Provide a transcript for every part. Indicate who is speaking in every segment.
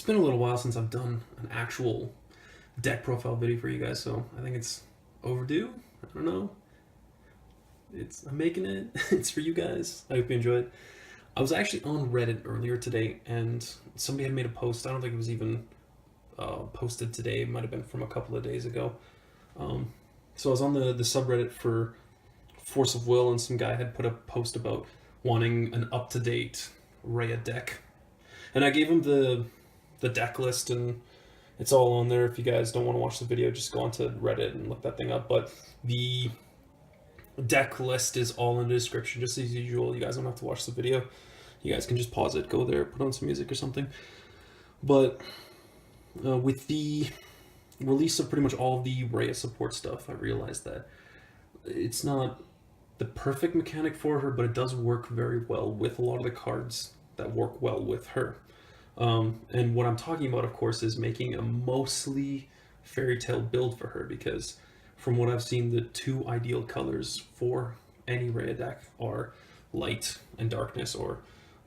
Speaker 1: it's been a little while since I've done an actual deck profile video for you guys, so I think it's overdue. I don't know. I'm making it. It's for you guys. I hope you enjoyed. I was actually on Reddit earlier today, and somebody had made a post. I don't think it was even posted today. It might have been from a couple of days ago. So I was on the subreddit for Force of Will, and some guy had put a post about wanting an up-to-date Reiya deck. And I gave him the deck list, and it's all on there. If you guys don't want to watch the video, just go onto Reddit and look that thing up. But the deck list is all in the description, just as usual. You guys don't have to watch the video. You guys can just pause it, go there, put on some music or something. But with the release of pretty much all of the Reiya support stuff, I realized that it's not the perfect mechanic for her, but it does work very well with a lot of the cards that work well with her. And what I'm talking about, of course, is making a mostly fairy tale build for her, because from what I've seen, the two ideal colors for any Reiya deck are light and darkness, or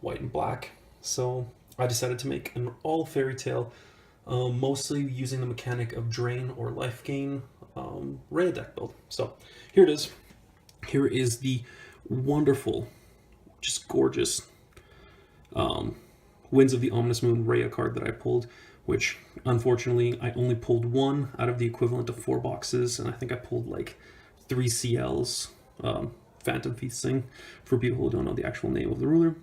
Speaker 1: white and black. So I decided to make an all fairy tale, mostly using the mechanic of drain or life gain Reiya deck build. So here it is. Here is the wonderful, just gorgeous Winds of the Ominous Moon Reiya card that I pulled, which unfortunately I only pulled one out of the equivalent of 4 boxes, and I think I pulled like 3 CLs, Phantom Feasting, for people who don't know the actual name of the ruler.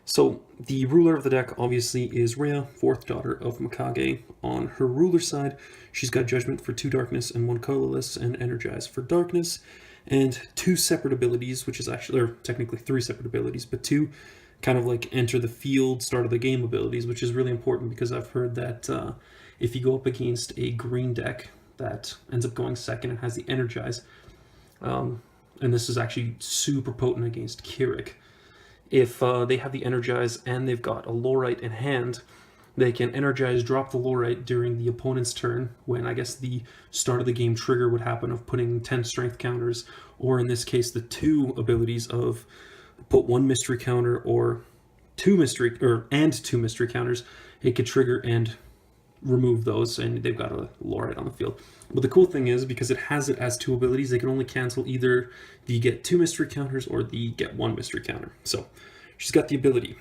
Speaker 1: So the ruler of the deck obviously is Reiya, 4th daughter of Mikage. On her ruler side, she's got Judgment for 2 darkness and 1 colorless, and Energize for darkness, and 2 separate abilities, which is actually, or technically 3 separate abilities, but 2 kind of like enter the field, start of the game abilities, which is really important because I've heard that if you go up against a green deck that ends up going second and has the Energize, and this is actually super potent against Keurig, if they have the Energize and they've got a Lorite in hand, they can Energize, drop the Lorite during the opponent's turn, when I guess the start of the game trigger would happen of putting 10 strength counters, or in this case the 2 abilities of put 1 mystery counter or 2 mystery counters. It could trigger and remove those, and they've got a Lorite on the field. But the cool thing is, because it has it as 2 abilities, they can only cancel either the get 2 mystery counters or the get 1 mystery counter. So she's got the ability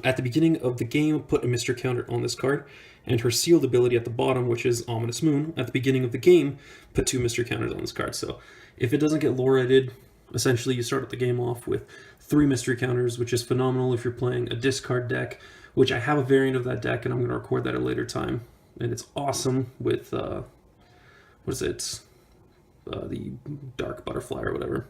Speaker 1: at the beginning of the game, put a mystery counter on this card, and her sealed ability at the bottom, which is Ominous Moon, at the beginning of the game, put 2 mystery counters on this card. So if it doesn't get Lorited, essentially you start the game off with 3 mystery counters, which is phenomenal if you're playing a discard deck, which I have a variant of that deck, and I'm going to record that at a later time. And it's awesome with, the Dark Butterfly or whatever.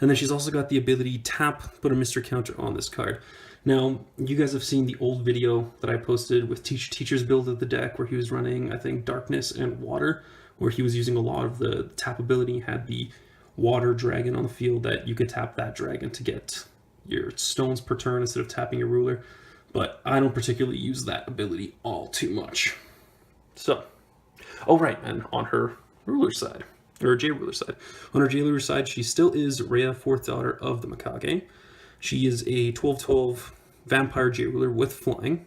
Speaker 1: And then she's also got the ability tap, put a mystery counter on this card. Now, you guys have seen the old video that I posted with Teacher's build of the deck, where he was running, I think, Darkness and Water, where he was using a lot of the tap ability. He had the Water dragon on the field that you could tap that dragon to get your stones per turn instead of tapping your ruler. But I don't particularly use that ability all too much. So, oh right, and on her ruler side, or J ruler side. On her J ruler side, she still is Reiya, 4th daughter of the Mikage. She is a 12/12 vampire J ruler with flying,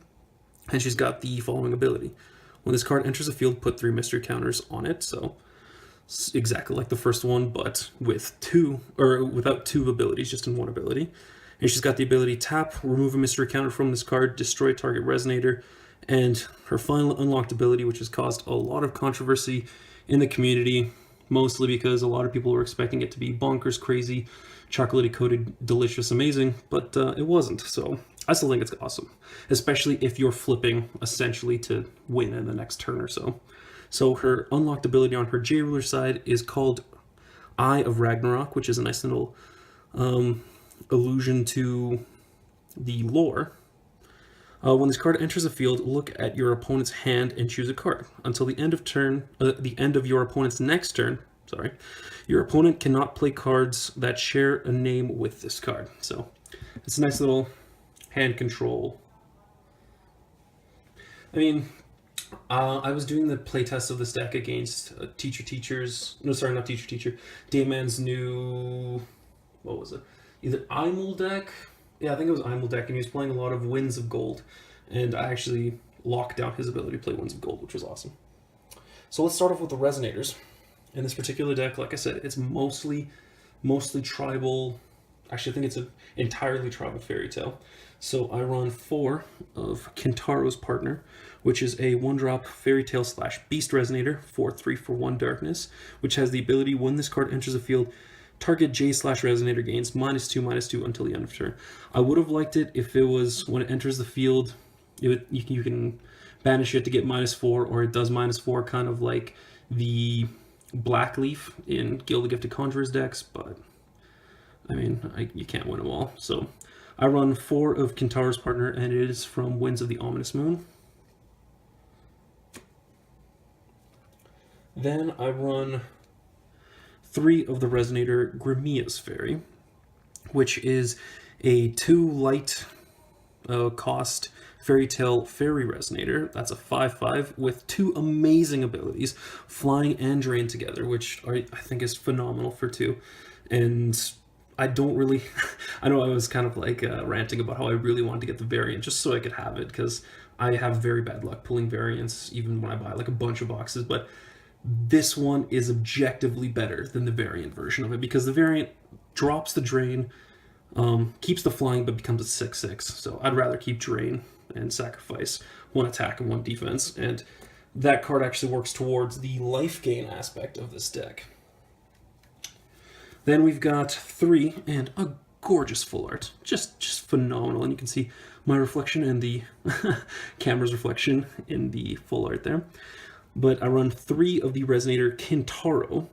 Speaker 1: and she's got the following ability. When this card enters the field, put 3 mystery counters on it. So exactly like the first one, but with 2, or without 2 abilities, just in 1 ability. And she's got the ability tap, remove a mystery counter from this card, destroy target resonator, and her final unlocked ability, which has caused a lot of controversy in the community, mostly because a lot of people were expecting it to be bonkers, crazy, chocolatey coated, delicious, amazing, but it wasn't. So I still think it's awesome, especially if you're flipping essentially to win in the next turn or so. So her unlocked ability on her J ruler side is called Eye of Ragnarok, which is a nice little allusion to the lore. When this card enters the field, look at your opponent's hand and choose a card. Until the end of your opponent's next turn, your opponent cannot play cards that share a name with this card. So it's a nice little hand control. I mean, I was doing the playtest of this deck against Dayman's new, what was it? Either Imul deck? Yeah, I think it was Imul deck, and he was playing a lot of Winds of Gold. And I actually lock down his ability to play Winds of Gold, which was awesome. So let's start off with the Resonators. In this particular deck, like I said, it's mostly tribal. Actually, I think it's an entirely tribal fairy tale. So I run 4 of Kintaro's Partner, which is a 1-drop fairy tale / beast resonator, 4/3 for 1 darkness, which has the ability when this card enters the field, target J/resonator gains -2/-2 until the end of turn. I would have liked it if it was when it enters the field, you can banish it to get -4, or it does -4, kind of like the Black Leaf in Guild of Gifted Conjurers decks, but I mean, you can't win them all. So I run 4 of Kintaro's Partner, and it is from Winds of the Ominous Moon. Then I run 3 of the Resonator Grimmia's Fairy, which is a 2 light cost fairy tale fairy resonator. That's a 5/5 with 2 amazing abilities, flying and drain together, which I think is phenomenal for 2. And I don't really, I know I was kind of like ranting about how I really wanted to get the variant just so I could have it, because I have very bad luck pulling variants even when I buy like a bunch of boxes, but this one is objectively better than the variant version of it, because the variant drops the drain, keeps the flying, but becomes a 6/6. So I'd rather keep drain and sacrifice 1 attack and 1 defense, and that card actually works towards the life gain aspect of this deck. Then we've got 3 and a gorgeous full art, just phenomenal, and you can see my reflection and the camera's reflection in the full art there. But I run 3 of the Resonator Kintaro.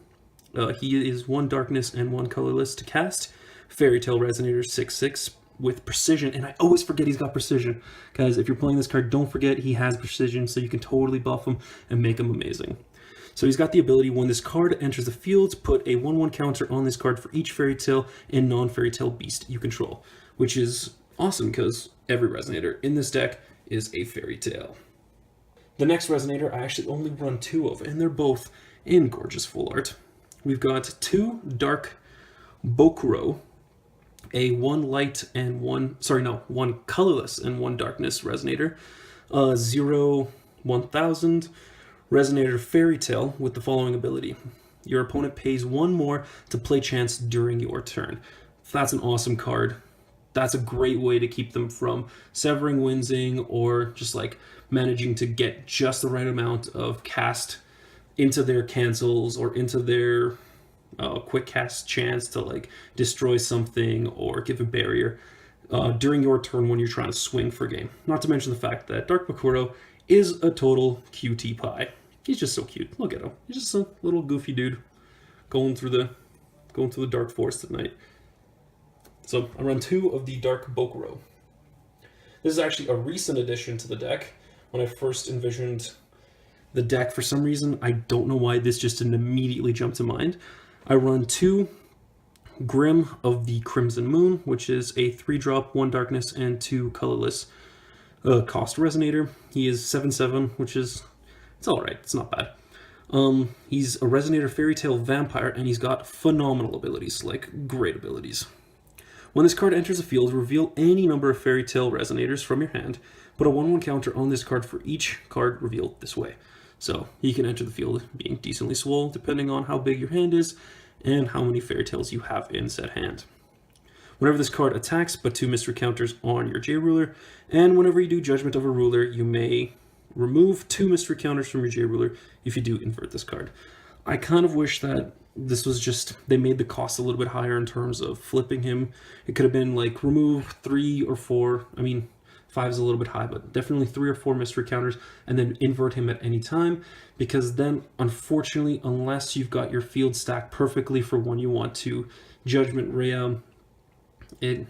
Speaker 1: He is 1 darkness and 1 colorless to cast. Fairy Tale Resonator 6/6 with precision, and I always forget he's got precision, because if you're playing this card, don't forget he has precision, so you can totally buff him and make him amazing. So he's got the ability, when this card enters the field, put a 1/1 counter on this card for each fairy tale and non-fairy tale beast you control, which is awesome because every Resonator in this deck is a fairy tale. The next Resonator I actually only run 2 of, and they're both in gorgeous full art. We've got 2 dark Bokuro, a 1 light and 1 colorless and 1 darkness Resonator, 0/1000 Resonator Fairy Tale with the following ability. Your opponent pays 1 more to play Chants during your turn. That's an awesome card. That's a great way to keep them from severing Winsing, or just like managing to get just the right amount of cast into their cancels or into their quick cast chance to like destroy something or give a barrier during your turn when you're trying to swing for game. Not to mention the fact that Dark Bokuro is a total cutie pie. He's just so cute. Look at him. He's just a little goofy dude going through the dark forest at night. So I run 2 of the Dark Bokuro. This is actually a recent addition to the deck. When I first envisioned the deck, for some reason, I don't know why, this just didn't immediately jump to mind. I run 2 Grimm of the Crimson Moon, which is a 3-drop, 1 darkness, and 2 colorless cost Resonator. He is 7/7, which is, it's alright, it's not bad. He's a Resonator Fairy Tale Vampire, and he's got phenomenal abilities, like great abilities. When this card enters the field, reveal any number of Fairy Tale Resonators from your hand. Put a 1/1 counter on this card for each card revealed this way. So he can enter the field being decently swole, depending on how big your hand is and how many Fairy Tales you have in said hand. Whenever this card attacks, put 2 mystery counters on your J Ruler, and whenever you do Judgment of a Ruler, you may remove 2 mystery counters from your J Ruler if you do invert this card. I kind of wish that this was just, they made the cost a little bit higher in terms of flipping him. It could have been like remove 3 or 4, I mean 5 is a little bit high, but definitely 3 or 4 mystery counters, and then invert him at any time, because then unfortunately, unless you've got your field stacked perfectly for when you want to Judgment Reiya, it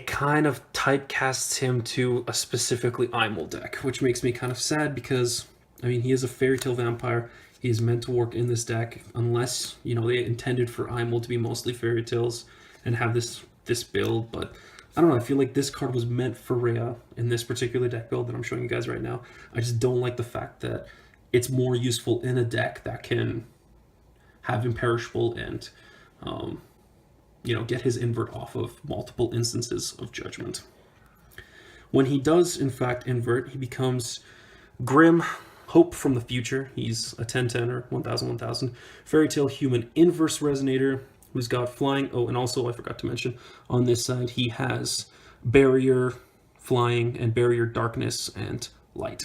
Speaker 1: kind of typecasts him to a specifically Imul deck, which makes me kind of sad, because I mean, he is a Fairy Tale Vampire. He's meant to work in this deck, unless, you know, they intended for Imul to be mostly Fairy Tales and have this build, but I don't know, I feel like this card was meant for Reiya in this particular deck build that I'm showing you guys right now. I just don't like the fact that it's more useful in a deck that can have Imperishable and, you know, get his invert off of multiple instances of Judgment. When he does, in fact, invert, he becomes Grimm, Hope from the Future. He's a 10/10 or 1000/1000 Fairy Tale Human Inverse Resonator who's got flying. Oh, and also I forgot to mention, on this side he has Barrier, Flying, and Barrier Darkness and Light.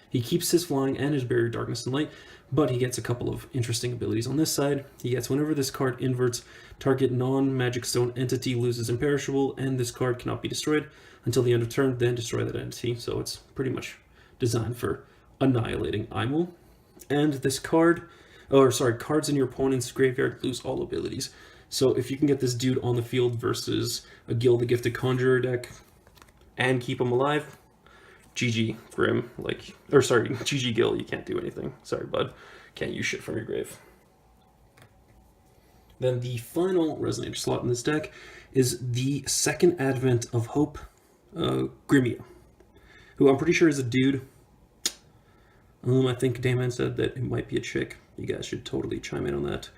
Speaker 1: He keeps his Flying and his Barrier Darkness and Light, but he gets a couple of interesting abilities on this side. He gets, whenever this card inverts, target non-Magic Stone entity loses Imperishable, and this card cannot be destroyed until the end of turn, then destroy that entity. So it's pretty much designed for annihilating Imul. And this card, cards in your opponent's graveyard lose all abilities. So if you can get this dude on the field versus a Gil the Gifted Conjurer deck and keep him alive, GG Grimm, GG Gil, you can't do anything. Sorry, bud. Can't use shit from your grave. Then the final Resonator slot in this deck is the second advent of Hope, Grimmia, who I'm pretty sure is a dude. I think Dayman said that it might be a chick. You guys should totally chime in on that.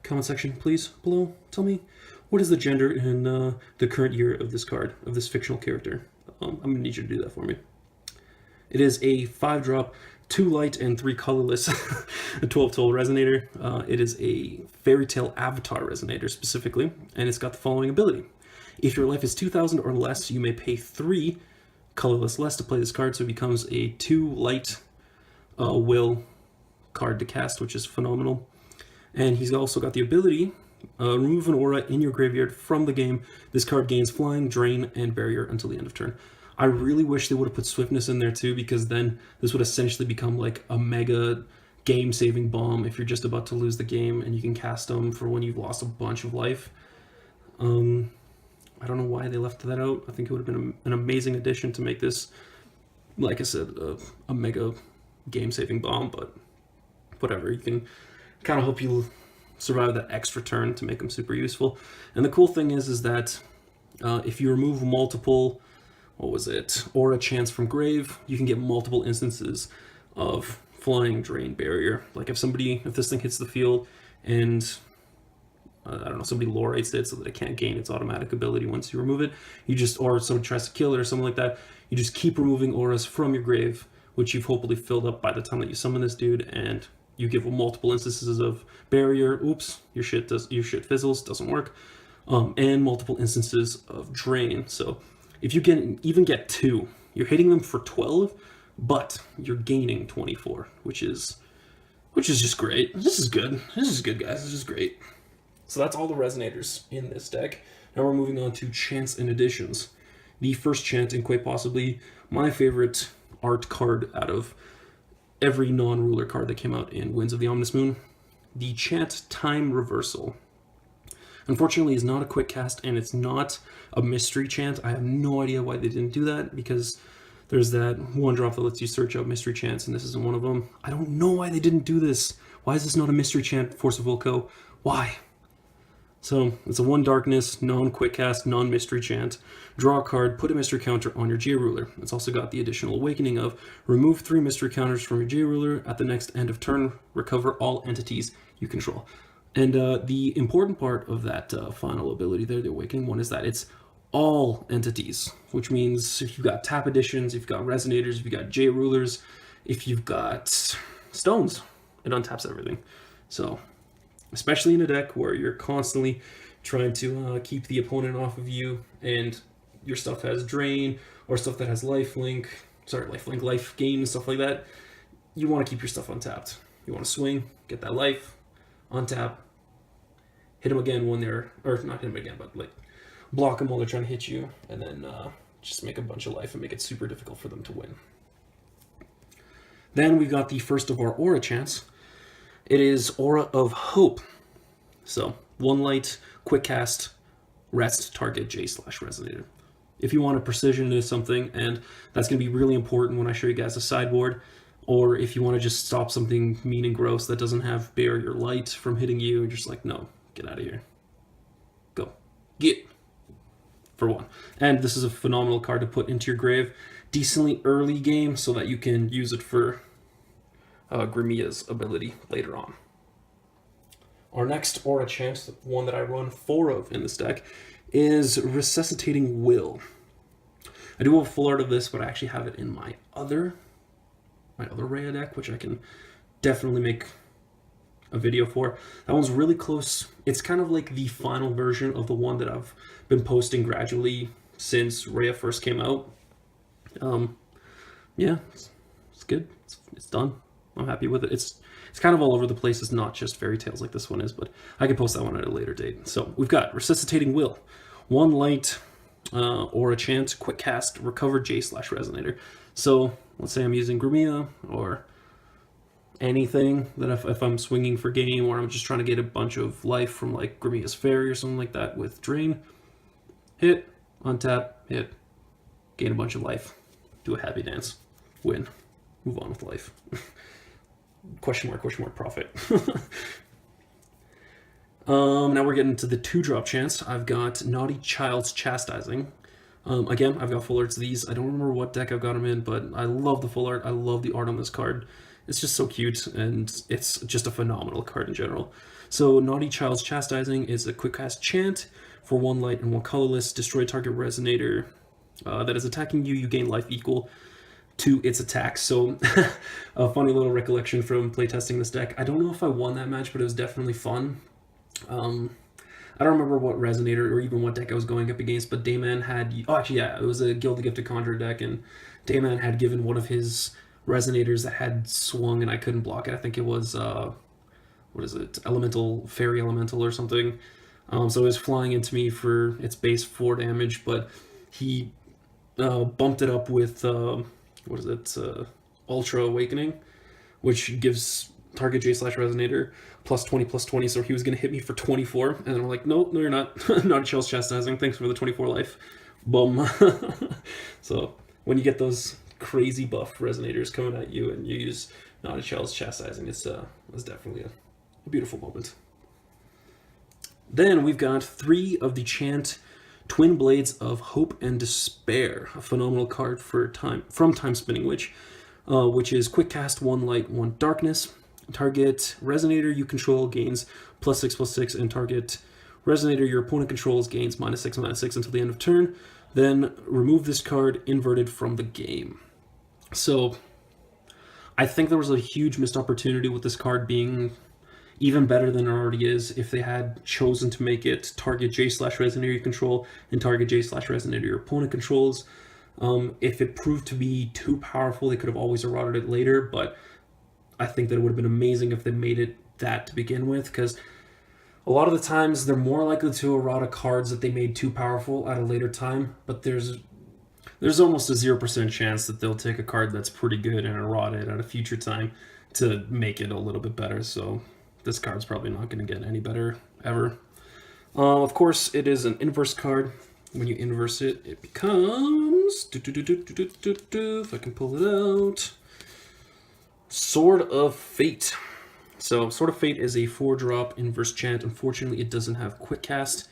Speaker 1: Comment section, please, below. Tell me, what is the gender in the current year of this card, of this fictional character? I'm going to need you to do that for me. It is a 5-drop, 2 light and 3 colorless, a 12-toll Resonator. It is a Fairy Tale Avatar Resonator specifically, and it's got the following ability. If your life is 2,000 or less, you may pay 3 colorless less to play this card, so it becomes a 2 light will card to cast, which is phenomenal. And he's also got the ability, remove an aura in your graveyard from the game. This card gains Flying, Drain, and Barrier until the end of turn. I really wish they would have put Swiftness in there too, because then this would essentially become like a mega game-saving bomb if you're just about to lose the game and you can cast them for when you've lost a bunch of life. I don't know why they left that out. I think it would have been an amazing addition to make this, like I said, a mega game-saving bomb, but whatever. You can kind of hope you survive that extra turn to make them super useful. And the cool thing is that if you remove multiple, Aura Chants from grave, you can get multiple instances of Flying, Drain, Barrier. Like if this thing hits the field and somebody lorates it so that it can't gain its automatic ability once you remove it, or somebody tries to kill it or something like that, you just keep removing auras from your grave, which you've hopefully filled up by the time that you summon this dude, and you give multiple instances of Barrier, oops, your shit fizzles, doesn't work, and multiple instances of Drain. So if you can even get 2, you're hitting them for 12, but you're gaining 24, which is just great. This is good. This is good, guys. This is great. So that's all the Resonators in this deck. Now we're moving on to Chants and Additions. The first Chant, and quite possibly my favorite art card out of every non-ruler card that came out in Winds of the Ominous Moon, the Chant Time Reversal. Unfortunately, it's not a quick cast, and it's not a mystery chant. I have no idea why they didn't do that, because there's that 1-drop that lets you search out mystery chants, and this isn't one of them. I don't know why they didn't do this. Why is this not a mystery chant, Force of Wilco? Why? So, it's a 1 darkness, non-quick cast, non-mystery chant. Draw a card, put a mystery counter on your J-Ruler. It's also got the additional awakening of remove 3 mystery counters from your J-Ruler at the next end of turn, recover all entities you control. And the important part of that final ability there, the awakening one, is that it's all entities, which means if you've got tap additions, if you've got resonators, if you've got J-Rulers, if you've got stones, it untaps everything. So, especially in a deck where you're constantly trying to keep the opponent off of you, and your stuff has Drain, or stuff that has life gain, and stuff like that, you want to keep your stuff untapped. You want to swing, get that life, untap, hit them again when they're, or not hit them again, but like block them while they're trying to hit you, and then just make a bunch of life and make it super difficult for them to win. Then we got the first of our Aura Chants. It is Aura of Hope. So 1 light, quick cast, rest, target J/Resonator. If you want to precision into something, and that's going to be really important when I show you guys a sideboard, or if you want to just stop something mean and gross that doesn't have barrier light from hitting you, you're just like, no, get out of here. Go. Get. For 1. And this is a phenomenal card to put into your grave decently early game so that you can use it for Grimmia's ability later on. Our next Aura Chant, one that I run 4 of in this deck, is Resuscitating Will. I do have a full art of this, but I actually have it in my other Reiya deck, which I can definitely make a video for. That one's really close. It's kind of like the final version of the one that I've been posting gradually since Reiya first came out. Yeah, it's good. It's done. I'm happy with it. It's kind of all over the place. It's not just fairy tales like this one is, but I can post that one at a later date. So we've got Resuscitating Will, 1 light or a chant, quick cast, recover J/Resonator. So let's say I'm using Grimmia or anything that if I'm swinging for game, or I'm just trying to get a bunch of life from like Grimmia's Fairy or something like that with Drain, hit, untap, hit, gain a bunch of life, do a happy dance, win, move on with life. Question mark, profit. Now we're getting to the 2-drop chance. I've got Naughty Child's Chastising. Again, I've got full arts of these. I don't remember what deck I've got them in, but I love the full art. I love the art on this card. It's just so cute, and it's just a phenomenal card in general. So Naughty Child's Chastising is a quick cast chant for 1 light and 1 colorless. Destroy target resonator that is attacking you. You gain life equal to its attack. So a funny little recollection from playtesting this deck. I don't know if I won that match, but it was definitely fun. I don't remember what resonator or even what deck I was going up against, but Dayman had... Oh, actually, yeah, it was a Guild the Gifted Conjurer deck, and Dayman had given one of his resonators that had swung, and I couldn't block it. I think it was, what is it? Fairy Elemental or something. So it was flying into me for its base 4 damage, but he bumped it up with, what is it? Ultra Awakening, which gives target J/Resonator +20/+20, so he was going to hit me for 24, and I'm like, no, you're not. Not a Child's Chastising, thanks for the 24 life. Boom. So when you get those crazy buff resonators coming at you and you use Not a Child's Chastising, it's definitely a beautiful moment. Then we've got 3 of the chant Twin Blades of Hope and Despair, a phenomenal card for from Time Spinning Witch, which is quick cast, 1 light, 1 darkness. Target resonator you control gains +6/+6, and target resonator your opponent controls gains -6/-6 until the end of turn. Then remove this card inverted from the game. So I think there was a huge missed opportunity with this card being even better than it already is if they had chosen to make it target J/Resonator you control and target J/Resonator your opponent controls. If it proved to be too powerful, they could have always eroded it later, but I think that it would have been amazing if they made it that to begin with, because a lot of the times they're more likely to errata cards that they made too powerful at a later time, but there's almost a 0% chance that they'll take a card that's pretty good and errata it at a future time to make it a little bit better. So this card's probably not going to get any better ever. Of course, it is an inverse card. When you inverse it, it becomes... If I can pull it out... Sword of Fate. So Sword of Fate is a 4-drop inverse chant. Unfortunately, it doesn't have quick cast.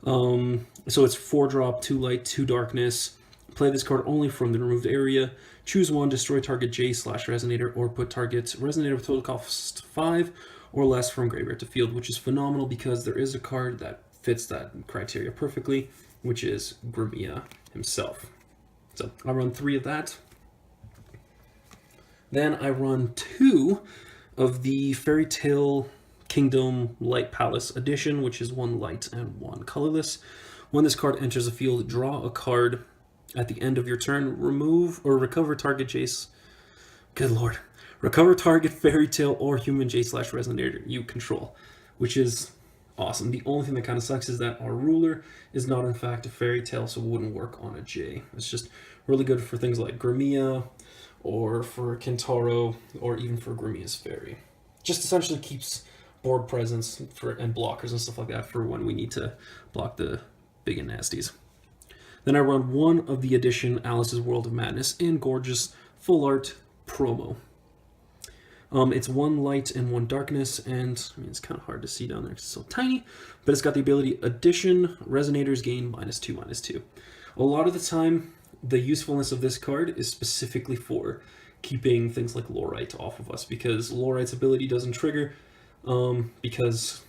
Speaker 1: So it's 4-drop, 2 light, 2 darkness. Play this card only from the removed area. Choose 1, destroy target J/Resonator, or put target resonator with total cost 5 or less from graveyard to field, which is phenomenal because there is a card that fits that criteria perfectly, which is Grimmia himself. So I run 3 of that. Then I run 2 of the Fairy Tale Kingdom Light Palace edition, which is 1 light and 1 colorless. When this card enters the field, draw a card at the end of your turn, remove or recover target Jace. Good lord. Recover target Fairy Tale or human J/Resonator you control, which is awesome. The only thing that kind of sucks is that our ruler is not in fact a Fairy Tale, so it wouldn't work on a J. It's just really good for things like Grimmia, or for Kintaro, or even for Grimmia's Fairy. Just essentially keeps board presence and blockers and stuff like that for when we need to block the big and nasties. Then I run 1 of the edition Alice's World of Madness in gorgeous full art promo. It's 1 light and 1 darkness, and I mean, it's kind of hard to see down there, it's so tiny, but it's got the ability addition, resonators gain -2/-2. A lot of the time, the usefulness of this card is specifically for keeping things like Lorite off of us, because Lorite's ability doesn't trigger, because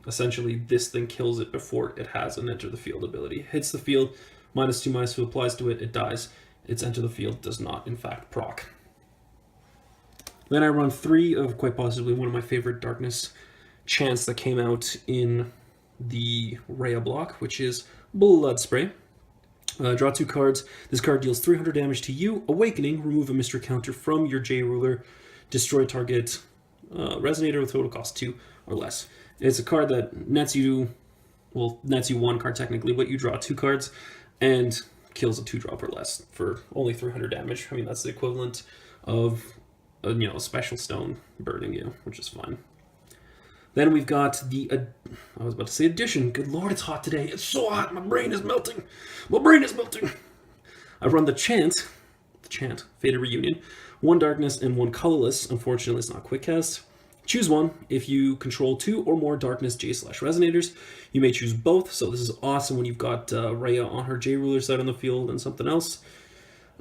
Speaker 1: essentially this thing kills it before it has an enter the field ability. Hits the field, -2/-2 applies to it, it dies. Its enter the field does not, in fact, proc. Then I run 3 of quite possibly one of my favorite Darkness Chants that came out in the Reiya block, which is Bloodspray. Draw 2 cards. This card deals 300 damage to you. Awakening, remove a mystery counter from your J ruler. Destroy target Resonator with total cost 2 or less. It's a card that nets you 1 card technically, but you draw 2 cards and kills a 2-drop or less for only 300 damage. I mean, that's the equivalent of a special stone burning you, which is fine. Then we've got the, I was about to say addition. Good lord, it's hot today. It's so hot, my brain is melting. My brain is melting. I run the Chant, Faded Reunion. 1 darkness and 1 colorless. Unfortunately, it's not quick cast. Choose one. If you control 2 or more darkness J/Resonators, you may choose both. So this is awesome when you've got Reiya on her J ruler side on the field and something else.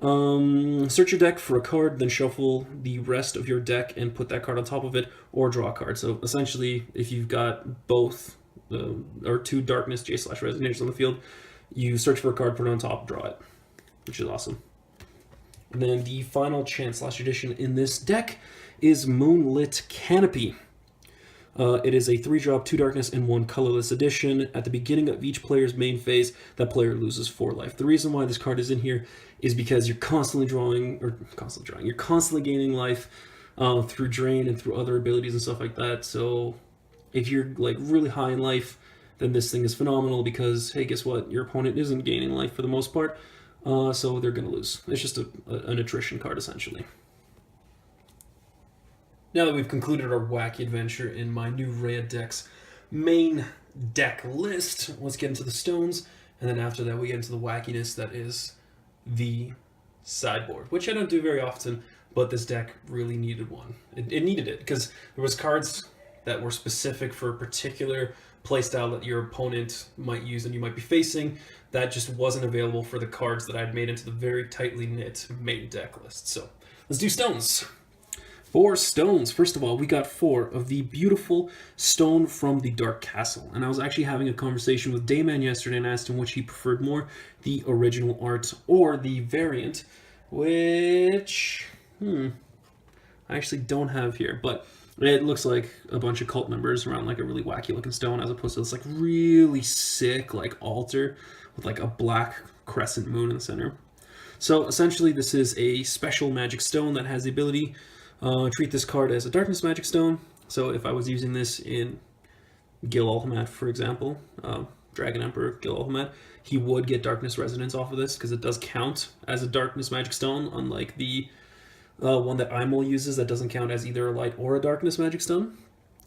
Speaker 1: Search your deck for a card, then shuffle the rest of your deck and put that card on top of it, or draw a card. So essentially, if you've got both or 2 darkness J/Resonators on the field, you search for a card, put it on top, draw it, which is awesome. And then the final Chant/addition in this deck is Moonlit Canopy. It is a 3-drop, 2 darkness, and 1 colorless addition. At the beginning of each player's main phase, that player loses 4 life. The reason why this card is in here is because you're constantly you're constantly gaining life through drain and through other abilities and stuff like that. So if you're like really high in life, then this thing is phenomenal because, hey, guess what? Your opponent isn't gaining life for the most part, so they're going to lose. It's just an attrition card, essentially. Now that we've concluded our wacky adventure in my new Reiya deck's main deck list, let's get into the stones, and then after that we get into the wackiness that is the sideboard, which I don't do very often, but this deck really needed one. It needed it, because there was cards that were specific for a particular playstyle that your opponent might use and you might be facing that just wasn't available for the cards that I'd made into the very tightly knit main deck list. So let's do stones. 4 stones. First of all, we got 4 of the beautiful stone from the Dark Castle. And I was actually having a conversation with Dayman yesterday and asked him which he preferred more, the original art or the variant, which I actually don't have here, but it looks like a bunch of cult members around like a really wacky looking stone as opposed to this like really sick like altar with like a black crescent moon in the center. So essentially this is a special magic stone that has the ability treat this card as a darkness magic stone. So if I was using this in Gil Alhamat, for example, Dragon Emperor Gil Alhamat, he would get darkness resonance off of this because it does count as a darkness magic stone, unlike the one that Imol uses that doesn't count as either a light or a darkness magic stone.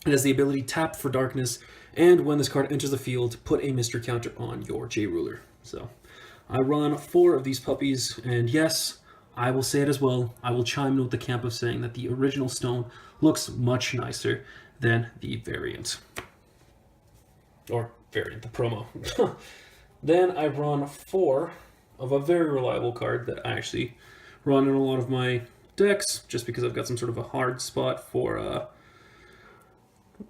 Speaker 1: It has the ability tap for darkness, and when this card enters the field, put a mystery counter on your J ruler. So I run 4 of these puppies, and yes, I will say it as well, I will chime in with the camp of saying that the original stone looks much nicer than the variant. Or variant, the promo. Then I run 4 of a very reliable card that I actually run in a lot of my decks, just because I've got some sort of a hard spot for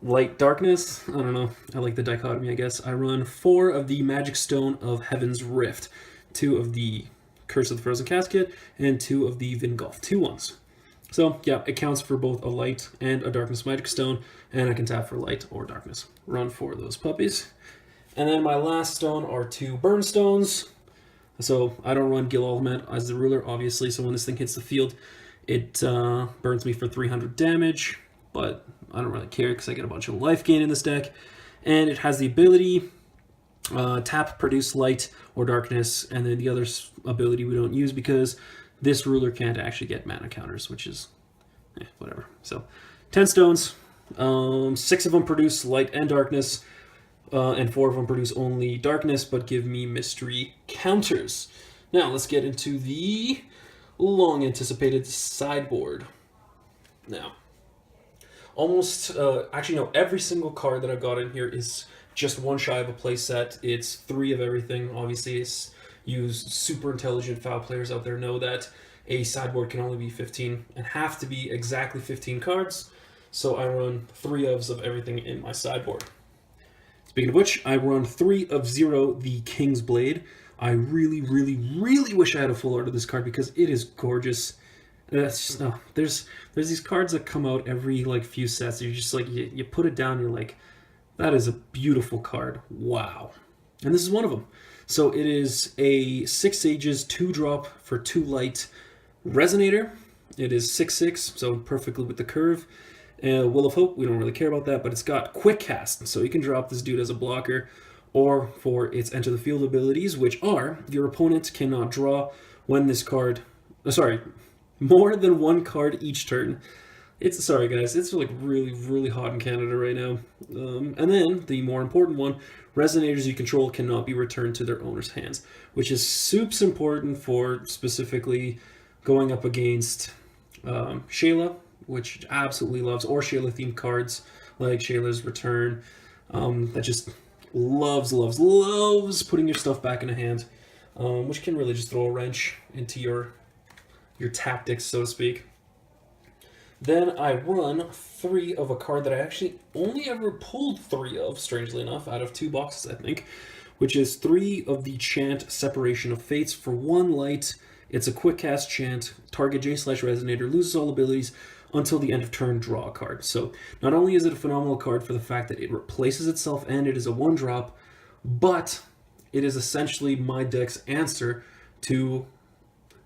Speaker 1: light darkness. I don't know, I like the dichotomy, I guess. I run 4 of the Magic Stone of Heaven's Rift, 2 of the Curse of the Frozen Casket, and 2 of the Vingolf 2 ones. So yeah, it counts for both a light and a darkness magic stone, and I can tap for light or darkness. Run 4 of those puppies. And then my last stone are 2 burn stones. So I don't run Gil Alhamat as the ruler, obviously, so when this thing hits the field, it burns me for 300 damage, but I don't really care because I get a bunch of life gain in this deck. And it has the ability tap, produce light or darkness, and then the other ability we don't use because this ruler can't actually get mana counters, which is whatever. So 10 stones, 6 of them produce light and darkness, and 4 of them produce only darkness but give me mystery counters. Now let's get into the long anticipated sideboard. Now every single card that I've got in here is just one shy of a play set. It's 3 of everything. Obviously, it's used. Super intelligent foul players out there know that a sideboard can only be 15 and have to be exactly 15 cards. So I run 3 ofs of everything in my sideboard. Speaking of which, I run 3 of 0, the King's Blade. I really, really, really wish I had a full art of this card because it is gorgeous. That's just, there's these cards that come out every like few sets. You're just like you put it down. You're like, that is a beautiful card. Wow. And this is one of them. So it is a 6 Sages 2-drop for 2 light Resonator. It is 6/6, so perfectly with the curve. Will of Hope, we don't really care about that, but it's got Quick Cast, so you can drop this dude as a blocker, or for its Enter the Field abilities, which are, your opponent cannot draw when this card, more than 1 card each turn. Sorry guys, it's like really, really hot in Canada right now. And then, the more important one, Resonators you control cannot be returned to their owner's hands, which is super important for specifically going up against Shayla, which absolutely loves, or Shayla-themed cards like Shayla's Return, that just loves putting your stuff back in a hand, which can really just throw a wrench into your tactics, so to speak. Then I run 3 of a card that I actually only ever pulled 3 of, strangely enough, out of 2 boxes, I think, which is 3 of the Chant Separation of Fates for 1 light. It's a quick cast chant, target J/Resonator, loses all abilities until the end of turn, draw a card. So not only is it a phenomenal card for the fact that it replaces itself and it is a 1-drop, but it is essentially my deck's answer to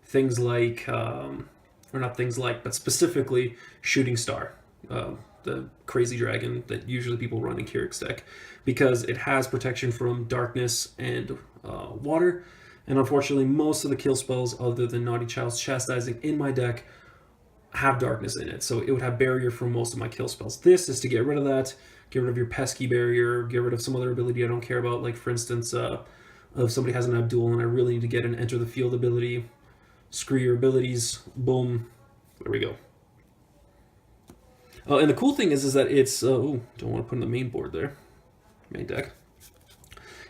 Speaker 1: things like, or not things like, but specifically Shooting Star, the crazy dragon that usually people run in Kyric's deck, because it has protection from darkness and water. And unfortunately, most of the kill spells, other than Naughty Child's Chastising in my deck, have darkness in it. So it would have barrier for most of my kill spells. This is to get rid of that, get rid of your pesky barrier, get rid of some other ability I don't care about. Like, for instance, if somebody has an Abdul and I really need to get an Enter the Field ability, screw your abilities, boom, there we go. And the cool thing is that it's, don't want to put in the main board there, main deck.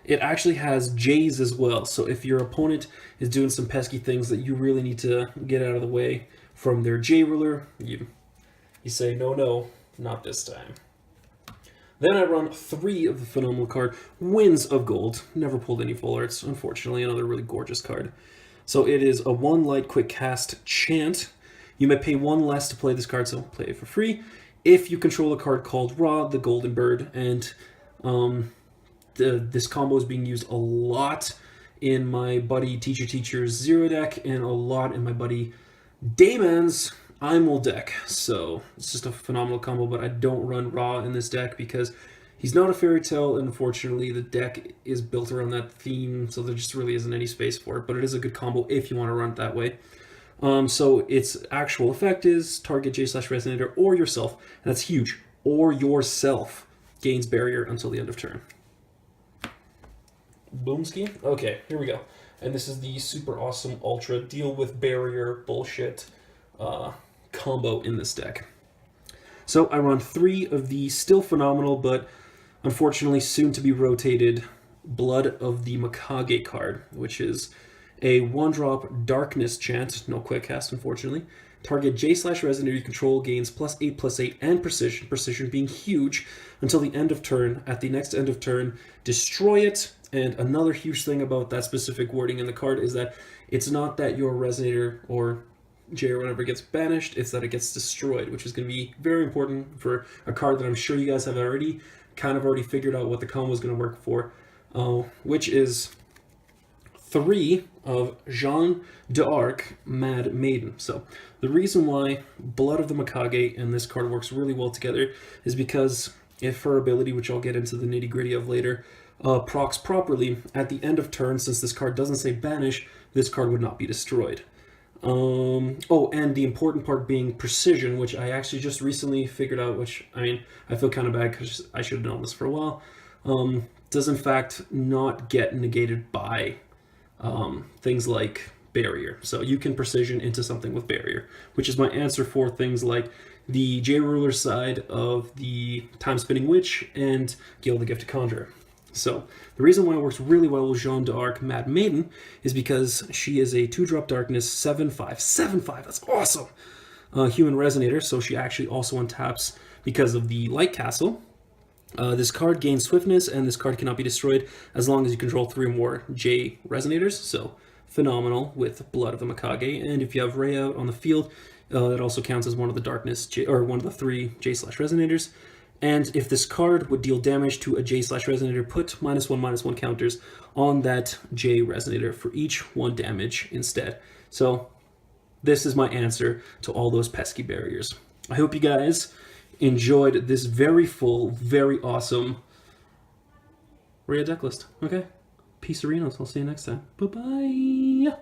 Speaker 1: It actually has J's as well, so if your opponent is doing some pesky things that you really need to get out of the way from their J ruler, you say, no, not this time. Then I run 3 of the phenomenal card, Winds of Gold. Never pulled any full arts, unfortunately, another really gorgeous card. So it is a 1 light quick cast chant. You may pay 1 less to play this card, so play it for free. If you control a card called Ra, the Golden Bird, and this combo is being used a lot in my buddy Teacher's Zero deck, and a lot in my buddy Damon's Imul deck. So it's just a phenomenal combo, but I don't run Ra in this deck because he's not a fairy tale, and unfortunately the deck is built around that theme, so there just really isn't any space for it, but it is a good combo if you want to run it that way. So its actual effect is target J/Resonator or yourself, and that's huge, or yourself gains barrier until the end of turn. Boomski. Okay, here we go. And this is the super awesome ultra deal with barrier bullshit combo in this deck. So I run 3 of the still phenomenal, but unfortunately soon to be rotated Blood of the Mikage card, which is a 1-drop darkness chant, no quick cast unfortunately. Target J/Resonator you control gains +8/+8 and precision being huge until the end of turn. At the next end of turn, destroy it. And another huge thing about that specific wording in the card is that it's not that your Resonator or J or whatever gets banished, it's that it gets destroyed, which is going to be very important for a card that I'm sure you guys have already figured out what the combo is going to work for, which is 3 of Jeanne d'Arc, Mad Maiden. So the reason why Blood of the Mikage and this card works really well together is because if her ability, which I'll get into the nitty-gritty of later, procs properly, at the end of turn, since this card doesn't say banish, this card would not be destroyed. Oh, and the important part being precision, which I actually just recently figured out, which, I mean, I feel kind of bad because I should have known this for a while, does in fact not get negated by things like barrier. So you can precision into something with barrier, which is my answer for things like the J Ruler side of the Time Spinning Witch and Gil the Gifted Conjurer. So the reason why it works really well with Jeanne d'Arc Mad Maiden is because she is a 2-drop darkness 7/5. 7/5, that's awesome! Human Resonator, so she actually also untaps because of the Light Castle. This card gains swiftness, and this card cannot be destroyed as long as you control 3 or more J Resonators. So phenomenal with Blood of the Mikage. And if you have Reiya on the field, it also counts as one of the darkness J, or one of the 3 J/Resonators. And if this card would deal damage to a J/Resonator, put -1/-1 counters on that J Resonator for each 1 damage instead. So this is my answer to all those pesky barriers. I hope you guys enjoyed this very full, very awesome Reiya deck list. Okay? Peace, Arenas. I'll see you next time. Bye-bye.